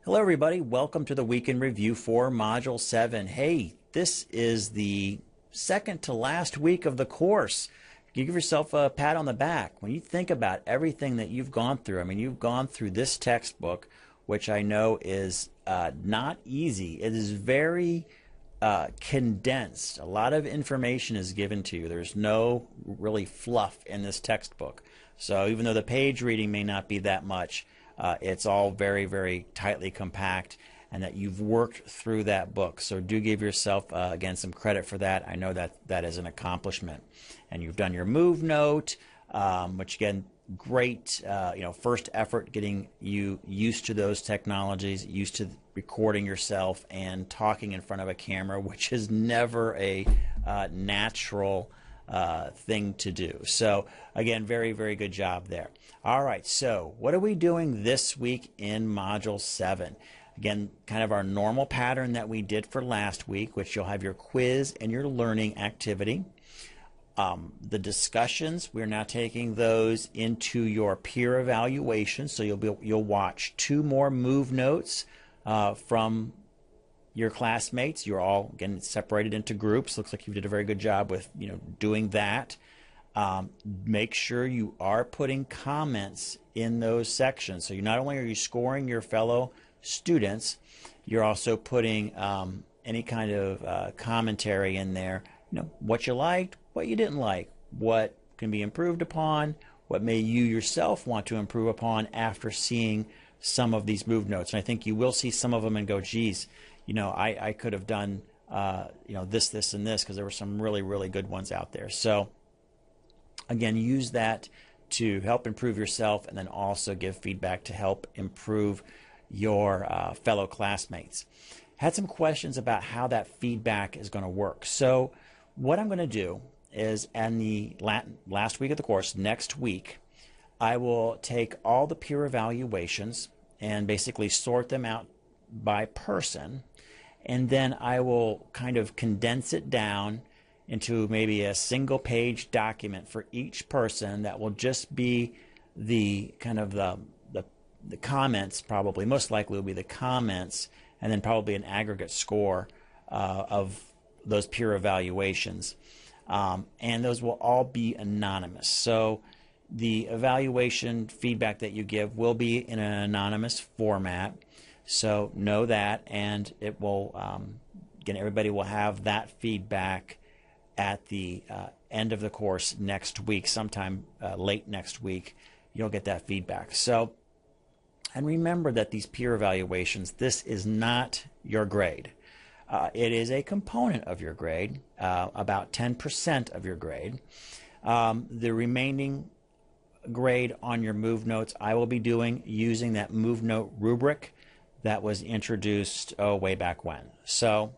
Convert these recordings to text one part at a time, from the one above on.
Hello everybody, welcome to the Week in Review for Module 7. Hey, this is the second to last week of the course. You give yourself a pat on the back. When you think about everything that you've gone through, you've gone through this textbook, which I know is not easy. It is very condensed. A lot of information is given to you. There's no really fluff in this textbook. So even though the page reading may not be that much, it's all very, very tightly compact, and that you've worked through that book. So do give yourself, again, some credit for that. I know that that is an accomplishment. And you've done your move note, which, again, great, first effort getting you used to those technologies, used to recording yourself and talking in front of a camera, which is never a natural thing to do. So again, very, very good job there. All right, so what are we doing this week in Module 7? Again, kind of our normal pattern that we did for last week, which you'll have your quiz and your learning activity. The discussions, we're now taking those into your peer evaluation. So you'll watch 2 more move notes from your classmates. You're all, again, separated into groups. Looks like you did a very good job with doing that. Make sure you are putting comments in those sections. So not only are you scoring your fellow students, you're also putting any kind of commentary in there. What you liked, what you didn't like, what can be improved upon, what may you yourself want to improve upon after seeing some of these move notes. And I think you will see some of them and go, geez, I could have done this, and this, because there were some really, really good ones out there. So again, use that to help improve yourself, and then also give feedback to help improve your fellow classmates. Had some questions about how that feedback is going to work. So what I'm going to do is, in the last week of the course, next week, I will take all the peer evaluations and basically sort them out by person, and then I will kind of condense it down into maybe a single page document for each person that will just be the kind of the comments. Probably most likely will be the comments, and then probably an aggregate score of those peer evaluations, and those will all be anonymous. So the evaluation feedback that you give will be in an anonymous format, so know that, and it will again, everybody will have that feedback at the end of the course next week, sometime late next week. You'll get that feedback. So, and remember that these peer evaluations, this is not your grade. It is a component of your grade, about 10% of your grade. The remaining grade on your move notes I will be doing using that move note rubric that was introduced way back when. So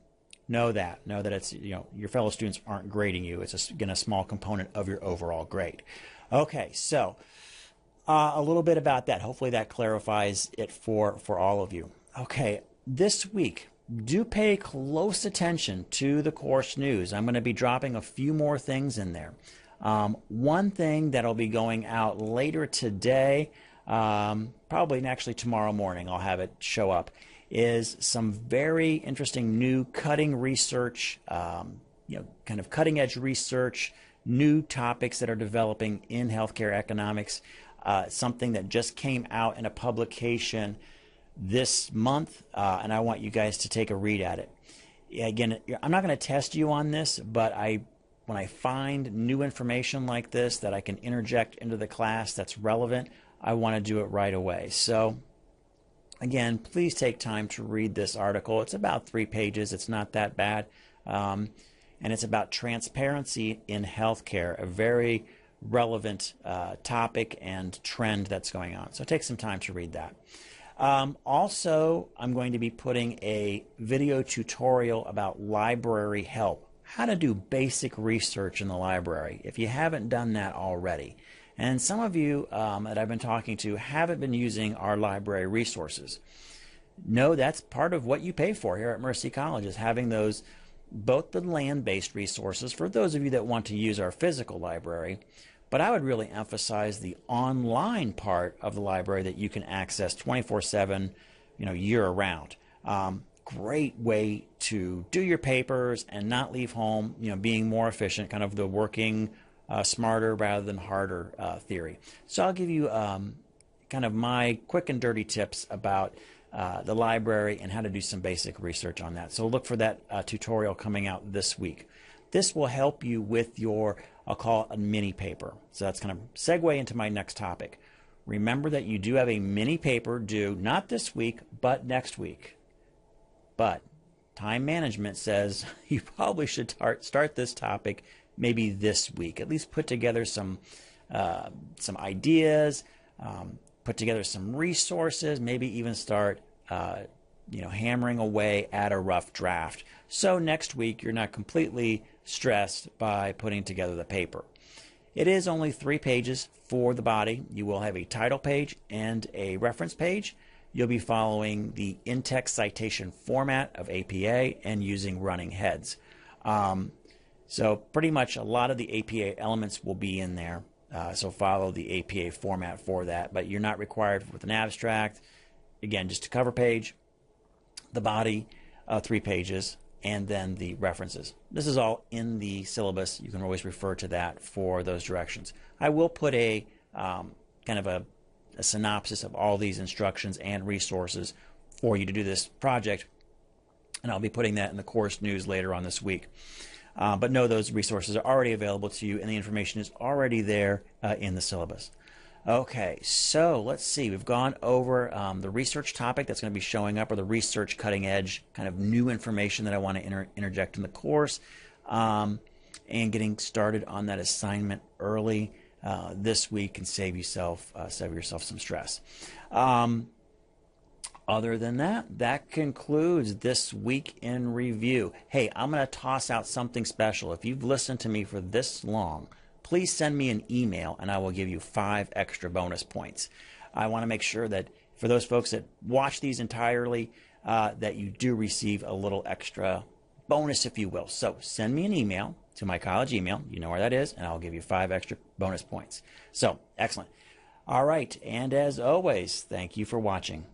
know that it's, your fellow students aren't grading you. It's again a small component of your overall grade. Okay, so a little bit about that. Hopefully that clarifies it for all of you. Okay, this week, do pay close attention to the course news. I'm going to be dropping a few more things in there. One thing that'll be going out later today, probably actually tomorrow morning, I'll have it show up, is some very interesting new cutting research, kind of cutting edge research, new topics that are developing in healthcare economics, something that just came out in a publication this month, and I want you guys to take a read at it. Again, I'm not going to test you on this, but when I find new information like this that I can interject into the class that's relevant, I want to do it right away. So again, please take time to read this article. It's about 3 pages. It's not that bad. And it's about transparency in healthcare, a very relevant topic and trend that's going on. So take some time to read that. Also, I'm going to be putting a video tutorial about library help, how to do basic research in the library, if you haven't done that already. And some of you that I've been talking to haven't been using our library resources. No, that's part of what you pay for here at Mercy College, is having those, both the land-based resources for those of you that want to use our physical library, but I would really emphasize the online part of the library that you can access 24/7, year round. Great way to do your papers and not leave home, being more efficient, kind of the working smarter rather than harder theory. So I'll give you kind of my quick and dirty tips about the library and how to do some basic research on that. So look for that tutorial coming out this week. This will help you with your, I'll call it a mini paper. So that's kind of segue into my next topic. Remember that you do have a mini paper due not this week, but next week. But time management says you probably should start this topic maybe this week. At least put together some ideas, put together some resources, maybe even start hammering away at a rough draft. So next week you're not completely stressed by putting together the paper. It is only 3 pages for the body. You will have a title page and a reference page. You'll be following the in-text citation format of APA and using running heads. So pretty much a lot of the APA elements will be in there. So follow the APA format for that. But you're not required with an abstract. Again, just a cover page, the body, 3 pages, and then the references. This is all in the syllabus. You can always refer to that for those directions. I will put a kind of a synopsis of all these instructions and resources for you to do this project, and I'll be putting that in the course news later on this week. But know those resources are already available to you, and the information is already there in the syllabus. Okay, so let's see. We've gone over the research topic that's going to be showing up, or the research cutting edge kind of new information that I want to interject in the course, and getting started on that assignment early this week can save yourself some stress. Other than that, that concludes this week in review. Hey, I'm going to toss out something special. If you've listened to me for this long, please send me an email and I will give you 5 extra bonus points. I want to make sure that for those folks that watch these entirely, that you do receive a little extra bonus, if you will. So send me an email to my college email. You know where that is, and I'll give you 5 extra bonus points. So, excellent. All right, and as always, thank you for watching.